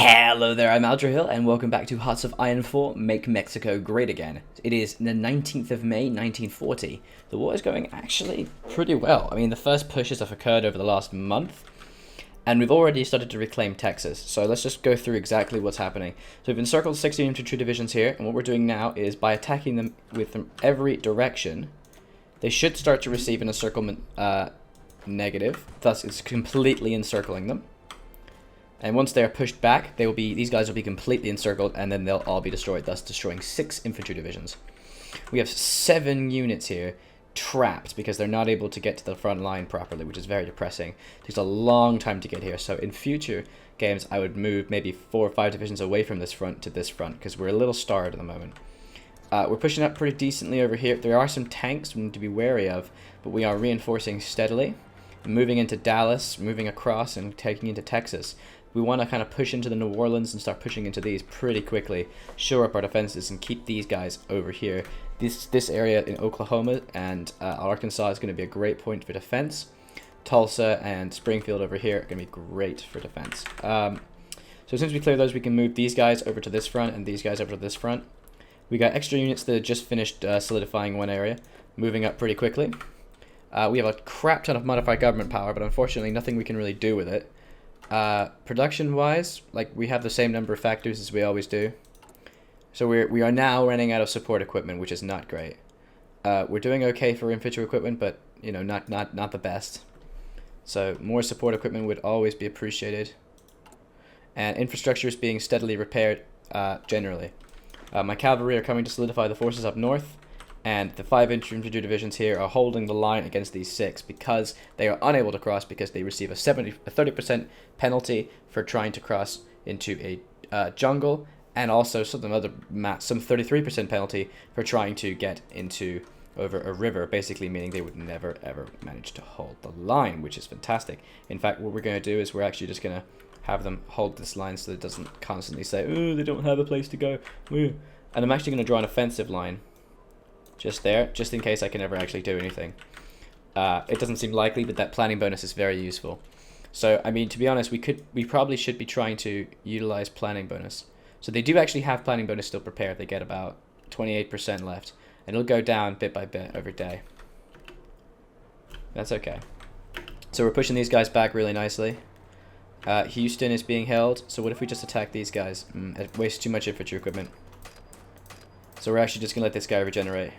Hello there, I'm Aldrahill, and welcome back to Hearts of Iron 4, Make Mexico Great Again. It is the 19th of May, 1940. The war is going actually pretty well. I mean, the first pushes have occurred over the last month, and we've already started to reclaim Texas. So let's just go through exactly what's happening. So we've encircled 16 infantry divisions here, and what we're doing now is by attacking them with from every direction, they should start to receive an encirclement negative. Thus, it's completely encircling them. And once they are pushed back, these guys will be completely encircled, and then they'll all be destroyed, thus destroying 6 infantry divisions. We have 7 units here trapped because they're not able to get to the front line properly, which is very depressing. It takes a long time to get here, so in future games I would move maybe 4 or 5 divisions away from this front to this front because we're a little starved at the moment. We're pushing up pretty decently over here. There are some tanks we need to be wary of, but we are reinforcing steadily, moving into Dallas, moving across, and taking into Texas. We want to kind of push into the New Orleans and start pushing into these pretty quickly, shore up our defenses, and keep these guys over here. This area in Oklahoma and Arkansas is going to be a great point for defense. Tulsa and Springfield over here are going to be great for defense. So as soon as we clear those, we can move these guys over to this front and these guys over to this front. We got extra units that just finished solidifying one area, moving up pretty quickly. We have a crap ton of modified government power, but unfortunately nothing we can really do with it. Production wise, like, we have the same number of factors as we always do, so we are now running out of support equipment, which is not great. We're doing okay for infantry equipment, but you know, not the best. So more support equipment would always be appreciated, and infrastructure is being steadily repaired generally. My cavalry are coming to solidify the forces up north, and the 5 infantry divisions here are holding the line against these 6 because they are unable to cross because they receive a 30% penalty for trying to cross into a jungle, and also some 33% penalty for trying to get into over a river, basically meaning they would never ever manage to hold the line, which is fantastic. In fact, what we're going to do is we're actually just going to have them hold this line so that it doesn't constantly say, oh, they don't have a place to go. And I'm actually going to draw an offensive line just there, just in case I can ever actually do anything. It doesn't seem likely, but that planning bonus is very useful. So, I mean, to be honest, we probably should be trying to utilize planning bonus. So they do actually have planning bonus still prepared. They get about 28% left, and it'll go down bit by bit every day. That's okay. So we're pushing these guys back really nicely. Houston is being held, so what if we just attack these guys? It wastes too much infantry equipment. So we're actually just going to let this guy regenerate.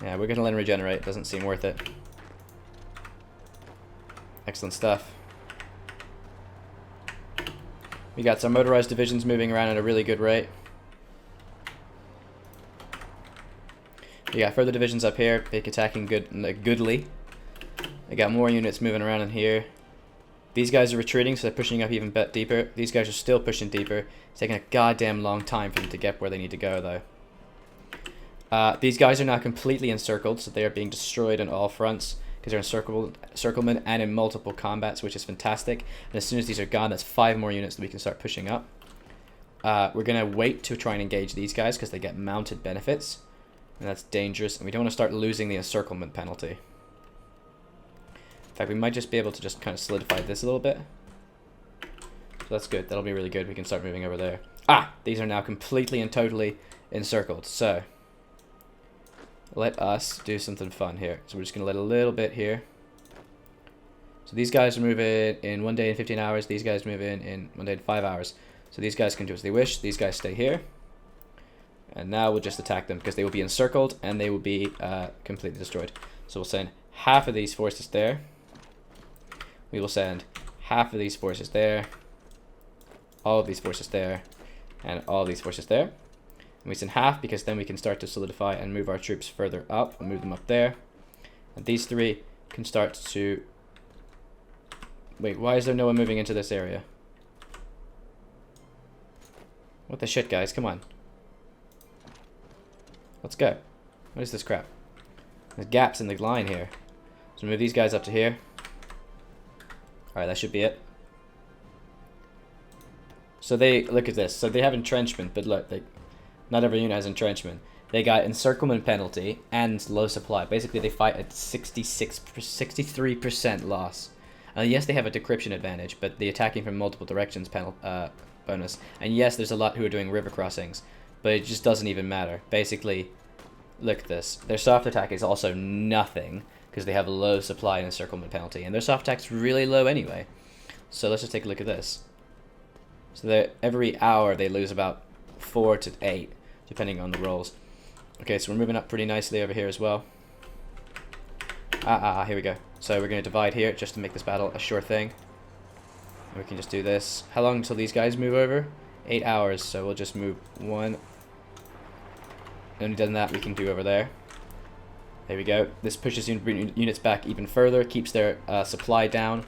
Yeah, we're going to let him regenerate. Doesn't seem worth it. Excellent stuff. We got some motorized divisions moving around at a really good rate. We got further divisions up here, big attacking goodly. I got more units moving around in here. These guys are retreating, so they're pushing up even bit deeper. These guys are still pushing deeper. It's taking a goddamn long time for them to get where they need to go, though. These guys are now completely encircled, so they are being destroyed on all fronts because they're encirclement and in multiple combats, which is fantastic. And as soon as these are gone, that's 5 more units that we can start pushing up. We're going to wait to try and engage these guys because they get mounted benefits, and that's dangerous. And we don't want to start losing the encirclement penalty. In fact, we might just be able to just kind of solidify this a little bit. So that's good. That'll be really good. We can start moving over there. These are now completely and totally encircled. So let us do something fun here. So we're just going to let a little bit here. So these guys are moving in 1 day and 15 hours. These guys move in 1 day and 5 hours. So these guys can do as they wish. These guys stay here. And now we'll just attack them because they will be encircled and they will be completely destroyed. So we'll send half of these forces there. We will send half of these forces there, all of these forces there, and all of these forces there. And we send half because then we can start to solidify and move our troops further up and move them up there. And these 3 can start to... Wait, why is there no one moving into this area? What the shit, guys? Come on. Let's go. What is this crap? There's gaps in the line here. So move these guys up to here. Alright, that should be it. So they, look at this. So they have entrenchment, but look, not every unit has entrenchment. They got encirclement penalty and low supply. Basically, they fight at 63% loss. Yes, they have a decryption advantage, but the attacking from multiple directions bonus. And yes, there's a lot who are doing river crossings, but it just doesn't even matter. Basically, look at this. Their soft attack is also nothing, because they have a low supply and encirclement penalty, and their soft attack's really low anyway. So let's just take a look at this. So every hour they lose about 4 to 8, depending on the rolls. Okay, so we're moving up pretty nicely over here as well. Here we go. So we're going to divide here just to make this battle a sure thing. And we can just do this. How long until these guys move over? 8 hours, so we'll just move 1. And done that, we can do over there. There we go. This pushes units back even further, keeps their supply down,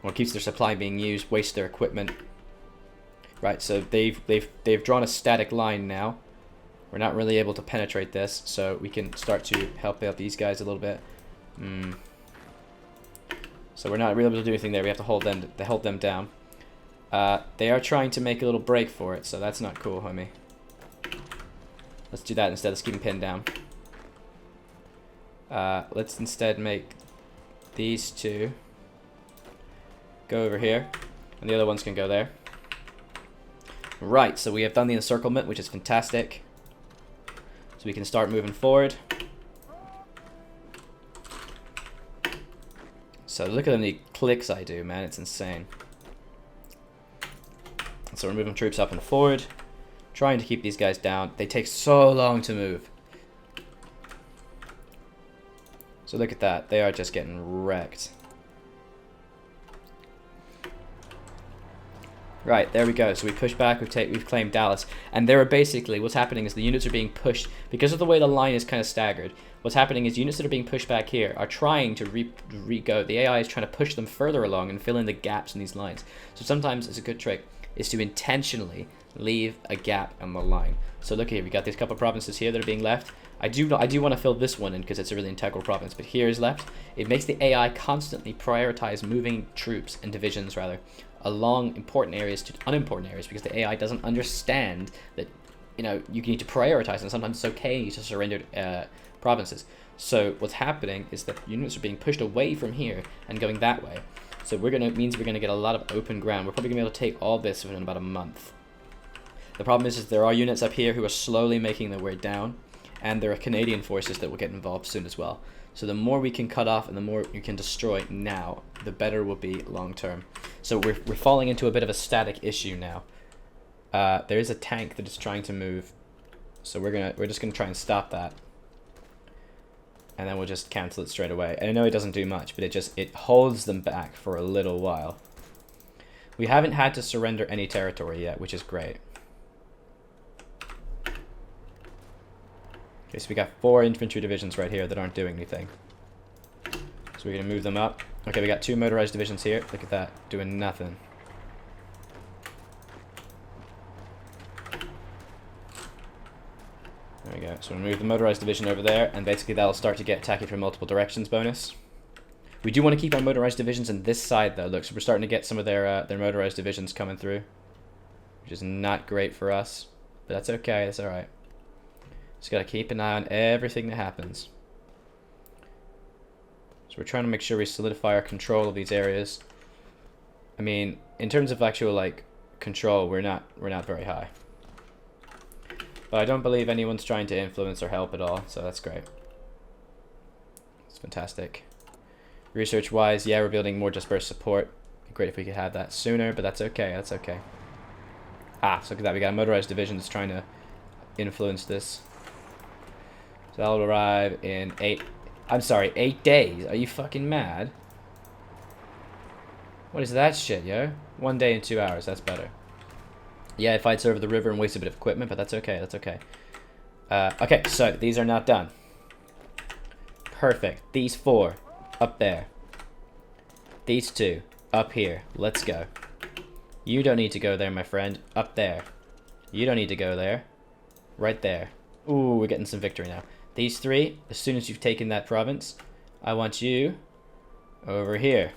or keeps their supply being used, wastes their equipment. Right, so they've drawn a static line now. We're not really able to penetrate this, so we can start to help out these guys a little bit. So we're not really able to do anything there. We have to hold them down. They are trying to make a little break for it, so that's not cool, homie. Let's do that instead. Let's keep them pinned down. Let's instead make these two go over here, and the other ones can go there. Right, so we have done the encirclement, which is fantastic. So we can start moving forward. So look at how many clicks I do, man. It's insane. So we're moving troops up and forward, trying to keep these guys down. They take so long to move. So look at that. They are just getting wrecked. Right, there we go. So we push back, we've claimed Dallas. And there are basically, what's happening is the units are being pushed, because of the way the line is kind of staggered, what's happening is units that are being pushed back here are trying to re-go. The AI is trying to push them further along and fill in the gaps in these lines. So sometimes it's a good trick is to intentionally leave a gap on the line. So look here, we got these couple provinces here that are being left. I do want to fill this one in because it's a really integral province, but here is left. It makes the AI constantly prioritize moving troops and divisions rather along important areas to unimportant areas, because the AI doesn't understand that, you know, you need to prioritize, and sometimes it's okay to surrender provinces. So what's happening is that units are being pushed away from here and going that way. So means we're gonna get a lot of open ground. We're probably gonna be able to take all this within about a month. The problem is there are units up here who are slowly making their way down, and there are Canadian forces that will get involved soon as well. So the more we can cut off and the more you can destroy now, the better will be long term. So we're falling into a bit of a static issue now. There is a tank that is trying to move, so we're just gonna try and stop that, and then we'll just cancel it straight away. And I know it doesn't do much, but it holds them back for a little while. We haven't had to surrender any territory yet, which is great. Okay, so we got 4 infantry divisions right here that aren't doing anything. So we're gonna move them up. Okay, we got 2 motorized divisions here. Look at that, doing nothing. There we go. So we'll move the motorized division over there, and basically that'll start to get attacking from multiple directions bonus. We do want to keep our motorized divisions on this side though. Look, so we're starting to get some of their motorized divisions coming through, which is not great for us, but that's okay. That's all right. Just gotta keep an eye on everything that happens. So we're trying to make sure we solidify our control of these areas. I mean, in terms of actual like control, we're not very high. But I don't believe anyone's trying to influence or help at all, so that's great. It's fantastic. Research-wise, yeah, we're building more dispersed support. It'd be great if we could have that sooner, but that's okay. That's okay. So look at that. We got a motorized division that's trying to influence this. So that'll arrive in 8 days. Are you fucking mad? What is that shit, yo? 1 day and 2 hours. That's better. Yeah, it fights over the river and wastes a bit of equipment, but that's okay. That's okay. Okay, so these are not done. Perfect. These 4 up there. These 2 up here. Let's go. You don't need to go there, my friend. Up there. You don't need to go there. Right there. Ooh, we're getting some victory now. These 3, as soon as you've taken that province, I want you over here.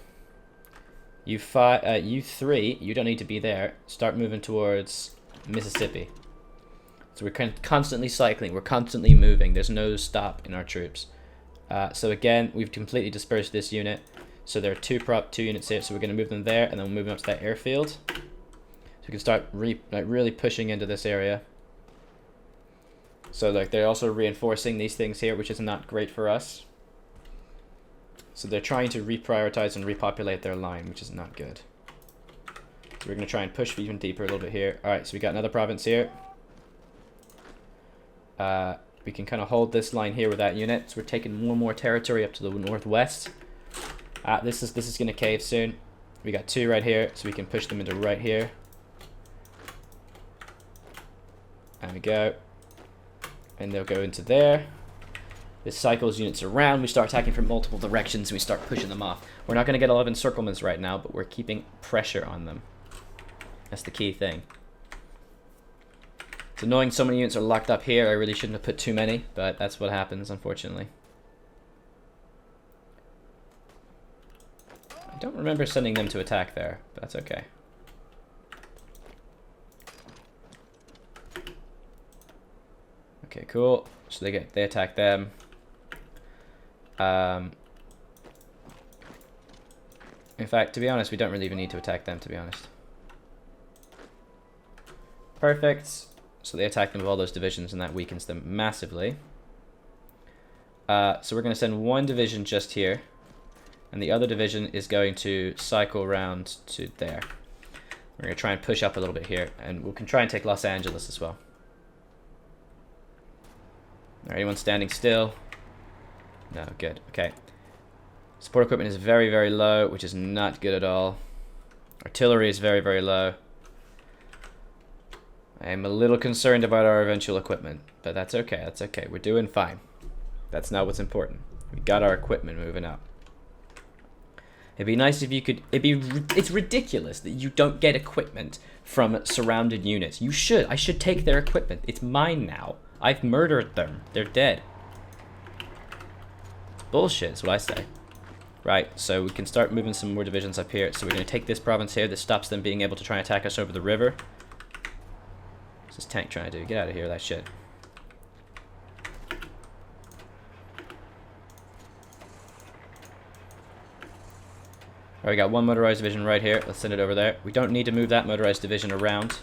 You 3, you don't need to be there. Start moving towards Mississippi. So we're constantly cycling. We're constantly moving. There's no stop in our troops. So again, we've completely dispersed this unit. So there are two units here, so we're going to move them there, and then we'll move them up to that airfield. So we can start really pushing into this area. So like they're also reinforcing these things here, which is not great for us. So they're trying to reprioritize and repopulate their line, which is not good. So we're going to try and push even deeper a little bit here. Alright, so we got another province here. We can kind of hold this line here with that unit. So we're taking more territory up to the northwest. This is going to cave soon. We got two right here, so we can push them into right here. There we go. And they'll go into there. This cycles units around. We start attacking from multiple directions, and we start pushing them off. We're not going to get 11 encirclements right now, but we're keeping pressure on them. That's the key thing. It's annoying so many units are locked up here. I really shouldn't have put too many, but that's what happens, unfortunately. I don't remember sending them to attack there, but that's okay. Okay, cool. So they attack them. In fact, to be honest, we don't really even need to attack them, to be honest. Perfect. So they attack them with all those divisions, and that weakens them massively. So we're going to send one division just here, and the other division is going to cycle around to there. We're going to try and push up a little bit here, and we can try and take Los Angeles as well. Anyone standing still? No, good. Okay. Support equipment is very, very low, which is not good at all. Artillery is very, very low. I am a little concerned about our eventual equipment, but that's okay. That's okay. We're doing fine. That's not what's important. We got our equipment moving up. It'd be nice if you could... It's ridiculous that you don't get equipment from surrounded units. You should. I should take their equipment. It's mine now. I've murdered them. They're dead. It's bullshit, is what I say. Right, so we can start moving some more divisions up here. So we're going to take this province here. This stops them being able to try and attack us over the river. What's this tank trying to do? Get out of here, that shit. Alright, we got one motorized division right here. Let's send it over there. We don't need to move that motorized division around.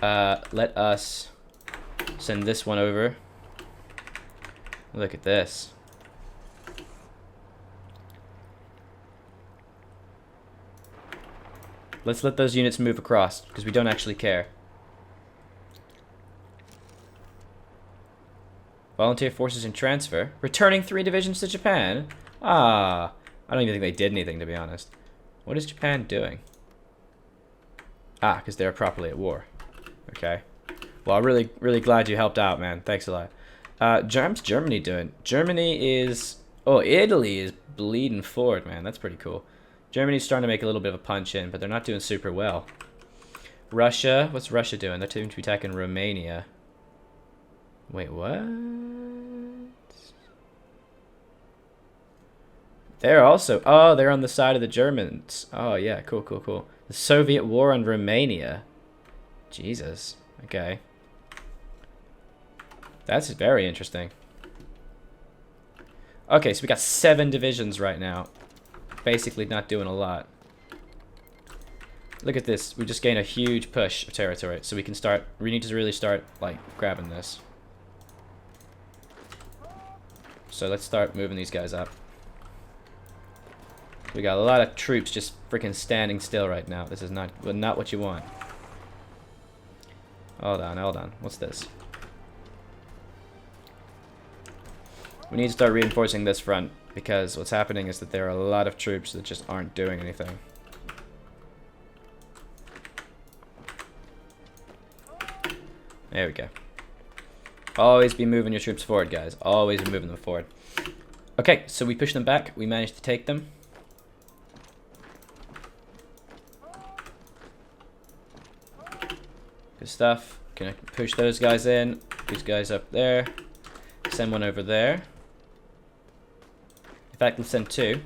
Let us send this one over. Look at this. Let's let those units move across, because we don't actually care. Volunteer forces in transfer. Returning 3 divisions to Japan? Ah, I don't even think they did anything, to be honest. What is Japan doing? Ah, because they're properly at war. Okay. Well, I'm really glad you helped out, man. Thanks a lot. How's Germany doing? Germany is... Oh, Italy is bleeding forward, man. That's pretty cool. Germany's starting to make a little bit of a punch in, but they're not doing super well. Russia, what's Russia doing? They're going to be attacking Romania. Wait, what? They're also... Oh, they're on the side of the Germans. Oh, yeah, cool, cool, cool. The Soviet war on Romania. Jesus. Okay. That's very interesting. Okay, so we got 7 divisions right now. Basically not doing a lot. Look at this. We just gained a huge push of territory. So we can start... We need to really start, like, grabbing this. So let's start moving these guys up. We got a lot of troops just freaking standing still right now. This is not what you want. Hold on, hold on. What's this? We need to start reinforcing this front, because what's happening is that there are a lot of troops that just aren't doing anything. There we go. Always be moving your troops forward, guys. Always be moving them forward. Okay, so we push them back. We managed to take them. Good stuff. Gonna push those guys in. These guys up there. Send one over there. In fact, let's send 2.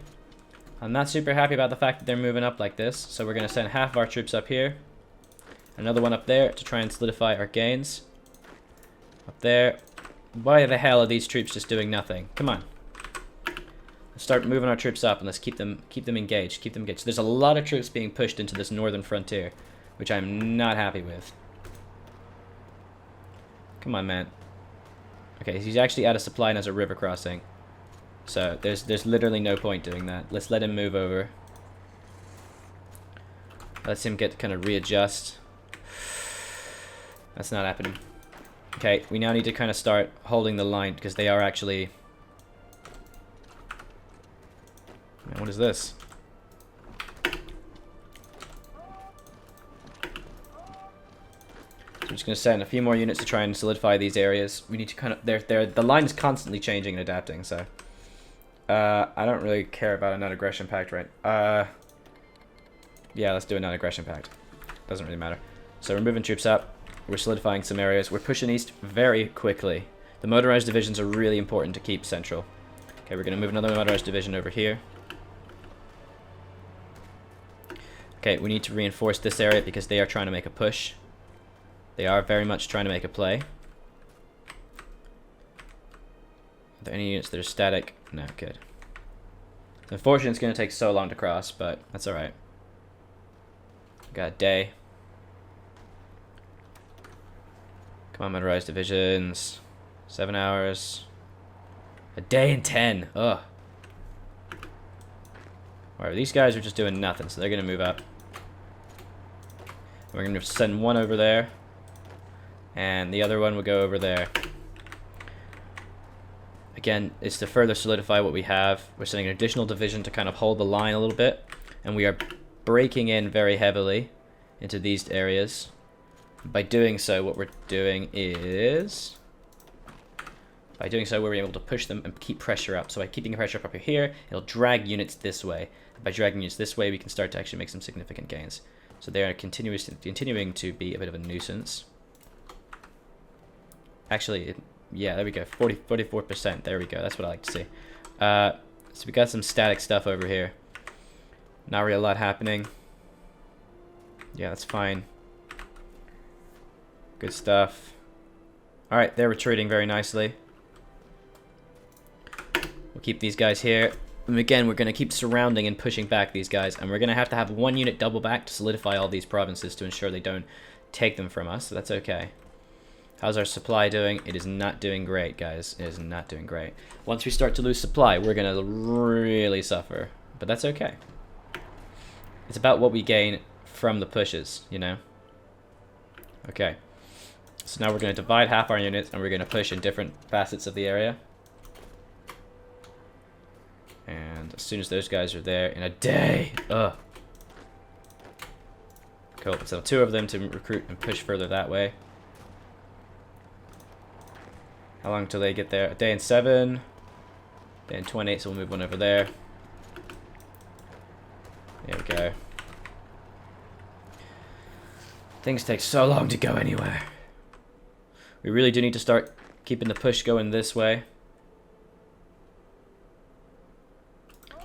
I'm not super happy about the fact that they're moving up like this, so we're gonna send half of our troops up here. Another one up there to try and solidify our gains. Up there. Why the hell are these troops just doing nothing? Come on. Start moving our troops up and let's keep them engaged. Keep them engaged. So there's a lot of troops being pushed into this northern frontier, which I'm not happy with. Come on, man. Okay, he's actually out of supply and has a river crossing. So there's literally no point doing that. Let's let him move over. Let's him get kind of readjust. That's not happening. Okay, we now need to kind of start holding the line because they are actually... Man, what is this? So I'm just going to send a few more units to try and solidify these areas. We need to kind of... the line is constantly changing and adapting, so... I don't really care about a non-aggression pact, right? Yeah, let's do a non-aggression pact. Doesn't really matter. So we're moving troops up. We're solidifying some areas. We're pushing east very quickly. The motorized divisions are really important to keep central. Okay, we're going to move another motorized division over here. Okay, we need to reinforce this area because they are trying to make a push. They are very much trying to make a play. Are there any units that are static? No, good. Unfortunately, it's going to take so long to cross, but that's alright. Got a day. Come on, motorized divisions. 7 hours. A day and 10. Ugh. Alright, these guys are just doing nothing, so they're going to move up. We're going to send one over there. And the other one will go over there. Again, it's to further solidify what we have. We're sending an additional division to kind of hold the line a little bit. And we are breaking in very heavily into these areas. By doing so, what we're doing is... By doing so, we're able to push them and keep pressure up. So by keeping the pressure up here, it'll drag units this way. By dragging units this way, we can start to actually make some significant gains. So they are continuing to be a bit of a nuisance. Actually, yeah, there we go. 44%. There we go. That's what I like to see. So we got some static stuff over here. Not really a lot happening. Yeah, that's fine. Good stuff. Alright, they're retreating very nicely. We'll keep these guys here. And again, we're going to keep surrounding and pushing back these guys. And we're going to have one unit double back to solidify all these provinces to ensure they don't take them from us. So that's okay. How's our supply doing? It is not doing great, guys. It is not doing great. Once we start to lose supply, we're going to really suffer. But that's okay. It's about what we gain from the pushes, you know? Okay. So now we're going to divide half our units and we're going to push in different facets of the area. And as soon as those guys are there in a day. Ugh. Cool. So 2 of them to recruit and push further that way. How long till they get there? A day and 7. Day and 28, so we'll move one over there. There we go. Things take so long to go anywhere. We really do need to start keeping the push going this way.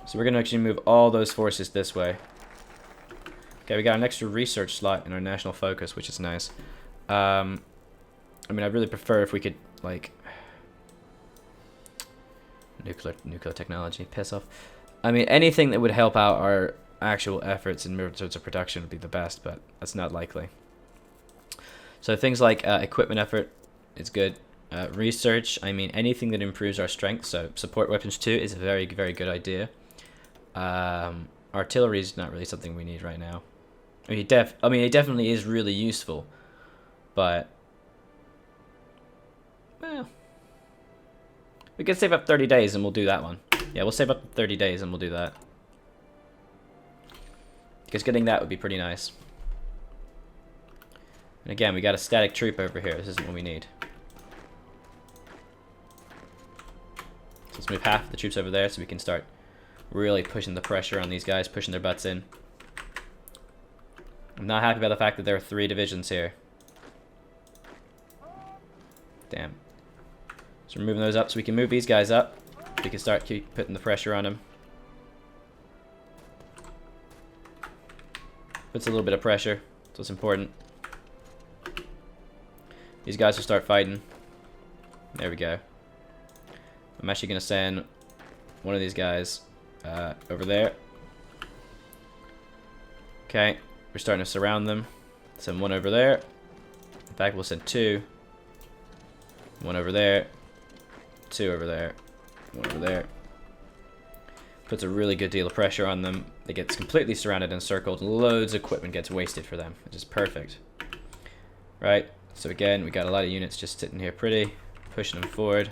So we're going to actually move all those forces this way. Okay, we got an extra research slot in our national focus, which is nice. I mean, I'd really prefer if we could, like... Nuclear technology, piss off. I mean, anything that would help out our actual efforts in terms of production would be the best, but that's not likely. So things like equipment effort is good. Research, I mean, anything that improves our strength. So support weapons 2 is a very, very good idea. Artillery is not really something we need right now. I mean, it definitely is really useful, but well, we could save up 30 days and we'll do that one. Yeah, we'll save up 30 days and we'll do that. Because getting that would be pretty nice. And again, we got a static troop over here. This isn't what we need. So let's move half the troops over there so we can start really pushing the pressure on these guys, pushing their butts in. I'm not happy about the fact that there are 3 divisions here. Damn. So we're moving those up so we can move these guys up. We can start keep putting the pressure on them. Puts a little bit of pressure, so it's important. These guys will start fighting. There we go. I'm actually going to send one of these guys over there. Okay, we're starting to surround them. Send one over there. In fact, we'll send two. One over there. Two over there. One over there. Puts a really good deal of pressure on them. They get completely surrounded and encircled. Loads of equipment gets wasted for them, which is perfect. Right, so again, we got a lot of units just sitting here pretty, pushing them forward.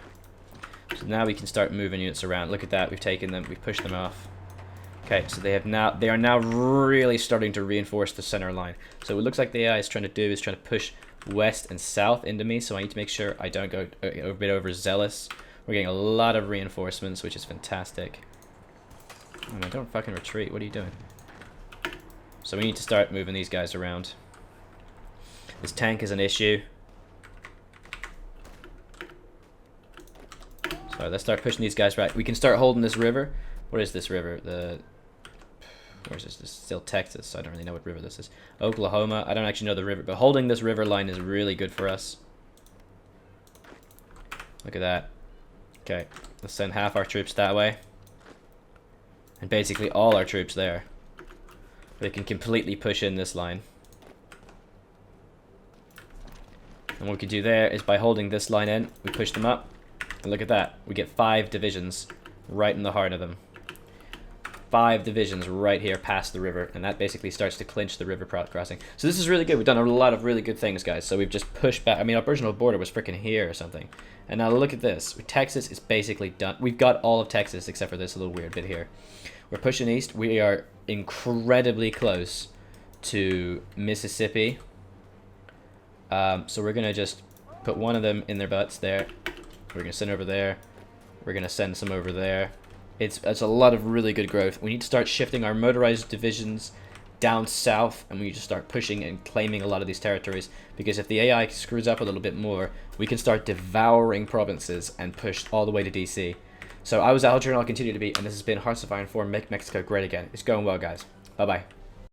So now we can start moving units around. Look at that, we've taken them, we've pushed them off. Okay, so they are now really starting to reinforce the center line. So it looks like the AI is trying to push west and south into me, so I need to make sure I don't go a bit overzealous. We're getting a lot of reinforcements, which is fantastic. Oh man, don't fucking retreat, what are you doing? So we need to start moving these guys around. This tank is an issue. So let's start pushing these guys right. We can start holding this river. What is this river? Where's this? This is still Texas, so I don't really know what river this is. Oklahoma. I don't actually know the river, but holding this river line is really good for us. Look at that. Okay, let's send half our troops that way. And basically all our troops there. They can completely push in this line. And what we can do there is by holding this line in, we push them up. And look at that. We get 5 divisions right in the heart of them. 5 divisions right here past the river. And that basically starts to clinch the river crossing. So this is really good. We've done a lot of really good things, guys. So we've just pushed back. I mean, our original border was freaking here or something. And now look at this. Texas is basically done. We've got all of Texas except for this little weird bit here. We're pushing east. We are incredibly close to Mississippi. So we're going to just put one of them in their butts there. We're going to send over there. We're going to send some over there. It's a lot of really good growth. We need to start shifting our motorized divisions down south, and we need to start pushing and claiming a lot of these territories, because if the AI screws up a little bit more, we can start devouring provinces and push all the way to DC. So I was Alger, and I'll continue to be, and this has been Hearts of Iron 4, Make Mexico Great Again. It's going well, guys. Bye-bye.